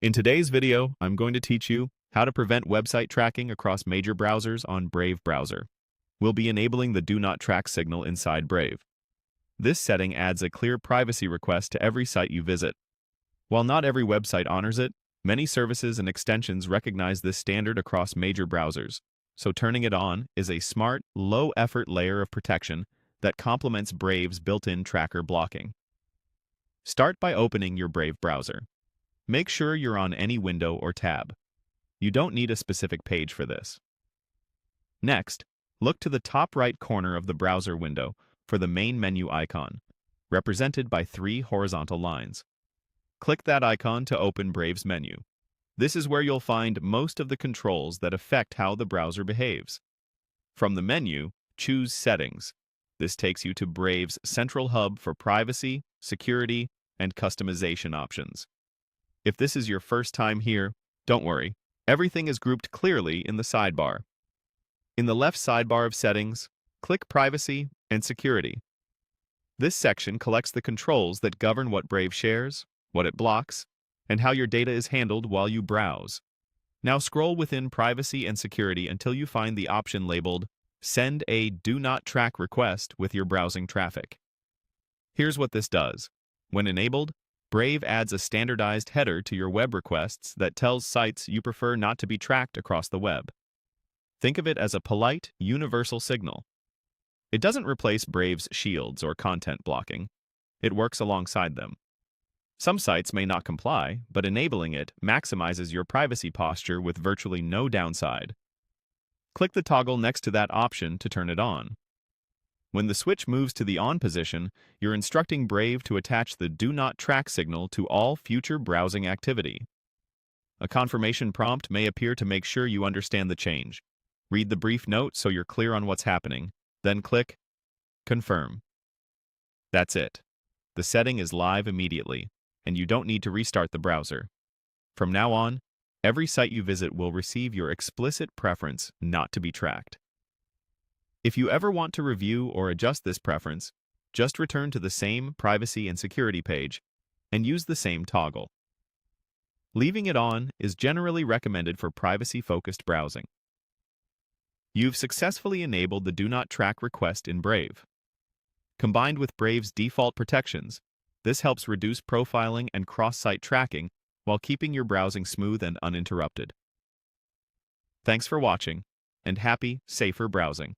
In today's video, I'm going to teach you how to prevent website tracking across major browsers on Brave browser. We'll be enabling the Do Not Track signal inside Brave. This setting adds a clear privacy request to every site you visit. While not every website honors it, many services and extensions recognize this standard across major browsers, so turning it on is a smart, low-effort layer of protection that complements Brave's built-in tracker blocking. Start by opening your Brave browser. Make sure you're on any window or tab. You don't need a specific page for this. Next, look to the top right corner of the browser window for the main menu icon, represented by 3 horizontal lines. Click that icon to open Brave's menu. This is where you'll find most of the controls that affect how the browser behaves. From the menu, choose Settings. This takes you to Brave's central hub for privacy, security, and customization options. If this is your first time here, don't worry. Everything is grouped clearly in the sidebar. In the left sidebar of Settings, click Privacy and Security. This section collects the controls that govern what Brave shares, what it blocks, and how your data is handled while you browse. Now scroll within Privacy and Security until you find the option labeled Send a Do Not Track request with your browsing traffic. Here's what this does. When enabled, Brave adds a standardized header to your web requests that tells sites you prefer not to be tracked across the web. Think of it as a polite, universal signal. It doesn't replace Brave's shields or content blocking. It works alongside them. Some sites may not comply, but enabling it maximizes your privacy posture with virtually no downside. Click the toggle next to that option to turn it on. When the switch moves to the on position, you're instructing Brave to attach the Do Not Track signal to all future browsing activity. A confirmation prompt may appear to make sure you understand the change. Read the brief note so you're clear on what's happening, then click Confirm. That's it. The setting is live immediately, and you don't need to restart the browser. From now on, every site you visit will receive your explicit preference not to be tracked. If you ever want to review or adjust this preference, just return to the same privacy and security page and use the same toggle. Leaving it on is generally recommended for privacy-focused browsing. You've successfully enabled the Do Not Track request in Brave. Combined with Brave's default protections, this helps reduce profiling and cross-site tracking while keeping your browsing smooth and uninterrupted. Thanks for watching, and happy, safer browsing.